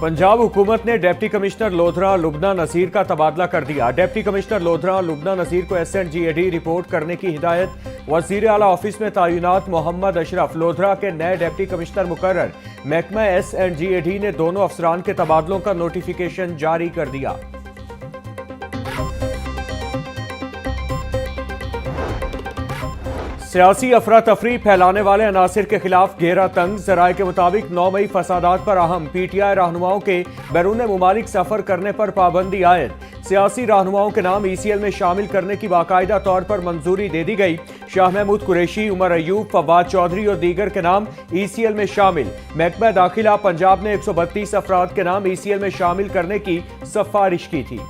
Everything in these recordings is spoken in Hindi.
पंजाब हुकूमत ने डिप्टी कमिश्नर लोधरा लुबना नसीर का तबादला कर दिया। डिप्टी कमिश्नर लोधरा लुबना नसीर को SNGAD रिपोर्ट करने की हिदायत। वजीर आला ऑफिस में तैनात मोहम्मद अशरफ लोधरा के नए डिप्टी कमिश्नर मुकर्रर। महकमा SNGAD ने दोनों अफसरान के तबादलों का नोटिफिकेशन जारी कर दिया। सियासी अफरा तफरी फैलाने वाले अनासिर के खिलाफ घेरा तंग। जराये के मुताबिक 9 मई फसादात पर अहम PTI रहनुमाओं के बैरून मुमालिक सफर करने पर पाबंदी आयद। सियासी रहनुमाओं के नाम ECL में शामिल करने की बाकायदा तौर पर मंजूरी दे दी गई। शाह महमूद कुरैशी, उमर अयूब, फवाद चौधरी और दीगर के नाम ECL में शामिल। महकमा दाखिला पंजाब ने 132 अफराद के नाम ECL में शामिल करने की सिफारिश की थी।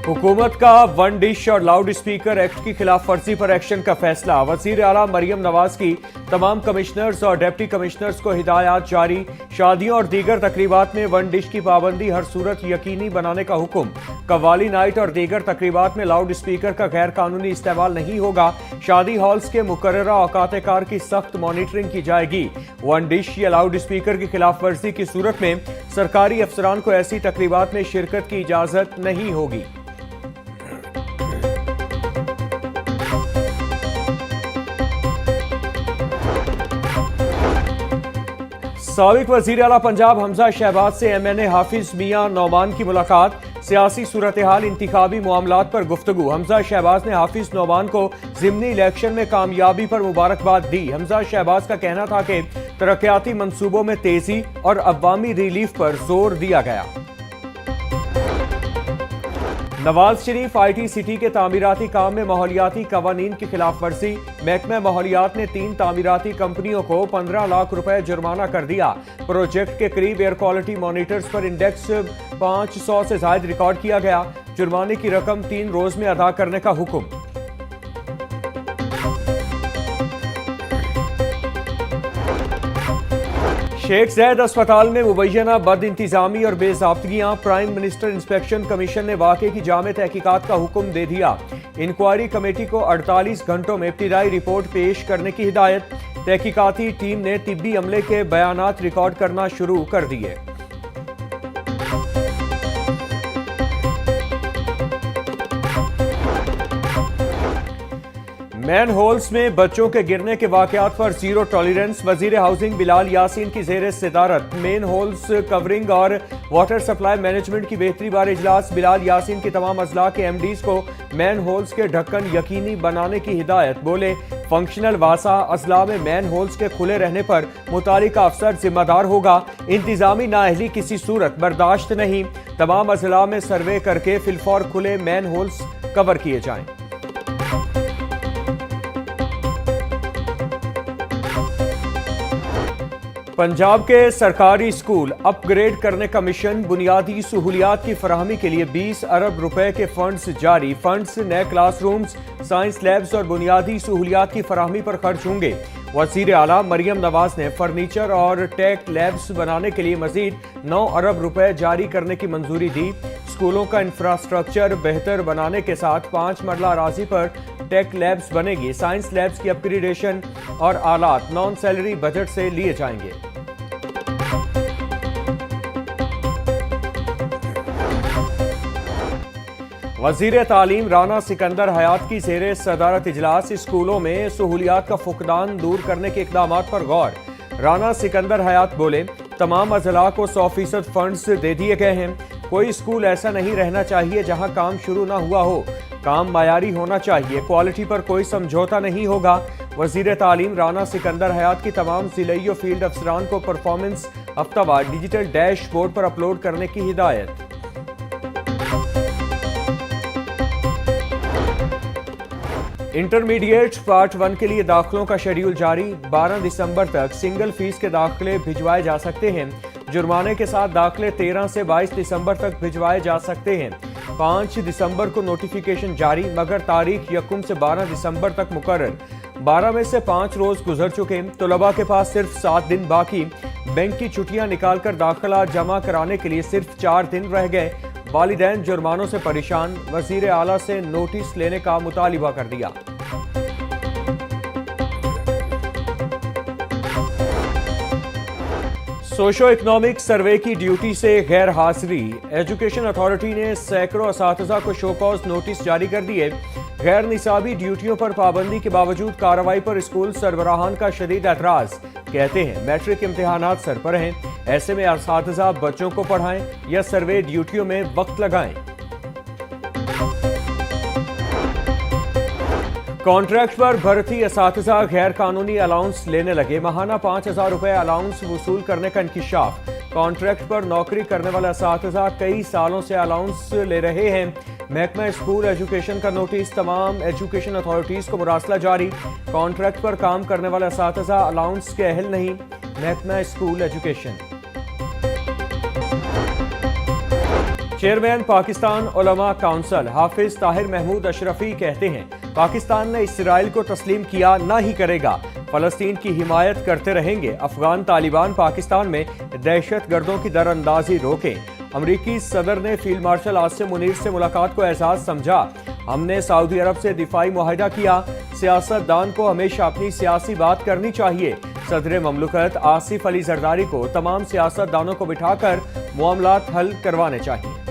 हुकूमत का वन डिश और लाउड स्पीकर एक्ट की खिलाफ वर्जी पर एक्शन का फैसला। वजीर आला मरियम नवाज की तमाम कमिश्नर्स और डिप्टी कमिश्नर्स को हिदायत जारी। शादियों और दीगर तकरीबात में वन डिश की पाबंदी हर सूरत यकीनी बनाने का हुक्म। कव्वाली नाइट और दीगर तकरीबात में लाउड स्पीकर का गैर कानूनी इस्तेमाल नहीं होगा। शादी हॉल्स के मुकर्ररा औकात कार की सख्त मॉनिटरिंग की जाएगी। वन डिश या लाउड स्पीकर की खिलाफ वर्जी की सूरत में सरकारी अफसरान को ऐसी तकरीबात में शिरकत की इजाजत नहीं होगी। साबिक वजीर आला पंजाब हमजा शहबाज से MNA हाफिज मियां नौमान की मुलाकात। सियासी सूरत हाल, इंतखाबी मामलात पर गुफ्तगू। हमजा शहबाज ने हाफिज नौमान को ज़िमनी इलेक्शन में कामयाबी पर मुबारकबाद दी। हमजा शहबाज का कहना था कि तरक्याती मंसूबों में तेजी और अवामी रिलीफ पर जोर दिया गया। नवाज शरीफ IT सिटी के तामीराती काम में माहौलियाती कवानीन की खिलाफ वर्जी। महकमा माहौलियात ने 3 तामीराती कंपनियों को 15 लाख रुपए जुर्माना कर दिया। प्रोजेक्ट के करीब एयर क्वालिटी मॉनिटर्स पर इंडेक्स 500 से ज्यादा रिकॉर्ड किया गया। जुर्माने की रकम 3 रोज में अदा करने का हुक्म। शेख ज़ैद अस्पताल में मुबैना बद इंतजामी और बेज़ाब्तगियां। प्राइम मिनिस्टर इंस्पेक्शन कमीशन ने वाक़े की जामे तहकीकात का हुक्म दे दिया। इंक्वायरी कमेटी को 48 घंटों में इब्तिदाई रिपोर्ट पेश करने की हिदायत। तहकीकाती टीम ने तिब्बी अमले के बयानात रिकॉर्ड करना शुरू कर दिए। मैन होल्स में बच्चों के गिरने के वाकयात पर जीरो टॉलरेंस। वजीर हाउसिंग बिलाल यासीन की जेर सदारत मेन होल्स कवरिंग और वाटर सप्लाई मैनेजमेंट की बेहतरी बारे इजलास। बिलाल यासीन की तमाम अजला के MDs को मैन होल्स के ढक्कन यकीनी बनाने की हिदायत। बोले, फंक्शनल वासा अजला में मैन होल्स के खुले रहने पर मुतालिका अफसर जिम्मेदार होगा। इंतजामी नाअहली किसी सूरत बर्दाश्त नहीं। तमाम अजला में सर्वे करके फिलफौर खुले मैन होल्स कवर किए जाएं। पंजाब के सरकारी स्कूल अपग्रेड करने का मिशन। बुनियादी सहूलियात की फराहमी के लिए 20 अरब रुपए के फंड्स जारी। फंड्स नए क्लासरूम्स, साइंस लैब्स और बुनियादी सहूलियात की फराहमी पर खर्च होंगे। वजीर आला मरियम नवाज ने फर्नीचर और टेक लैब्स बनाने के लिए मजीद 9 अरब रुपए जारी करने की मंजूरी दी। स्कूलों का इंफ्रास्ट्रक्चर बेहतर बनाने के साथ 5 मरला अराजी पर टेक लैब्स बनेगी। साइंस लैब्स की अपग्रेडेशन और आलात नॉन सैलरी बजट से लिए जाएंगे। वजीर तालीम राना सिकंदर हयात की जेर सदारत इजलास। स्कूलों में सहूलियात का फुकदान दूर करने के इकदाम पर गौर। राना सिकंदर हयात बोले, तमाम अजला को 100% फंड्स दे दिए गए हैं। कोई स्कूल ऐसा नहीं रहना चाहिए जहां काम शुरू ना हुआ हो। काम मायारी होना चाहिए। क्वालिटी पर कोई समझौता नहीं होगा। वजीर तालीम राना सिकंदर हयात की तमाम जिले फील्ड अफसरान को परफॉर्मेंस हफ्तावार डिजिटल डैशबोर्ड पर अपलोड करने की हिदायत। इंटरमीडिएट पार्ट 1 के लिए दाखिलों का शेड्यूल जारी। 12 दिसंबर तक सिंगल फीस के दाखिले भिजवाए जा सकते हैं। जुर्माने के साथ दाखिले 13 से 22 दिसंबर तक भिजवाए जा सकते हैं। 5 दिसंबर को नोटिफिकेशन जारी, मगर तारीख 1 से 12 दिसंबर तक मुकर्रर। 12 में से 5 रोज गुजर चुके। तलबा के पास सिर्फ 7 दिन बाकी। बैंक की छुट्टियां निकालकर दाखिला जमा कराने के लिए सिर्फ 4 दिन रह गए। वालिदैन जुर्मानों से परेशान। वजीर आला से नोटिस लेने का मुतालिबा कर दिया। सोशो इकोनॉमिक सर्वे की ड्यूटी से गैर हाजिरी। एजुकेशन अथॉरिटी ने सैकड़ों असातिज़ा को शो कॉज नोटिस जारी कर दिए। गैर निसाबी ड्यूटियों पर पाबंदी के बावजूद कार्रवाई पर स्कूल सरबराहान का शदीद एतराज। कहते हैं मैट्रिक इम्तिहानात सर पर हैं, ऐसे में असातिज़ा बच्चों को पढ़ाएं या सर्वे ड्यूटियों में वक्त लगाएं। कॉन्ट्रैक्ट पर भर्ती असातिज़ा गैर कानूनी अलाउंस लेने लगे। माहाना 5,000 रुपए अलाउंस वसूल करने का इंकिशाफ। कॉन्ट्रैक्ट पर नौकरी करने वाले असातिज़ा कई सालों से अलाउंस ले रहे हैं। महकमा स्कूल एजुकेशन का नोटिस, तमाम एजुकेशन अथॉरिटीज़ को मुरासला जारी। कॉन्ट्रैक्ट पर काम करने वाले असातिज़ा अलाउंस के अहल नहीं। महकमा स्कूल एजुकेशन। चेयरमैन पाकिस्तान उलमा काउंसिल हाफिज ताहिर महमूद अशरफी कहते हैं पाकिस्तान ने इसराइल को तस्लीम किया ना ही करेगा, फलस्तीन की हिमायत करते रहेंगे। अफगान तालिबान पाकिस्तान में दहशत गर्दों की दरअंदाजी रोकें। अमरीकी सदर ने फील्ड मार्शल आसिम मुनीर से मुलाकात को एजाज समझा। हमने सऊदी अरब से दिफाई मुआहिदा किया। सियासतदान को हमेशा अपनी सियासी बात करनी चाहिए। सदर ममलकत आसिफ अली जरदारी को तमाम सियासतदानों को बिठाकर मामलात हल करवाने चाहिए।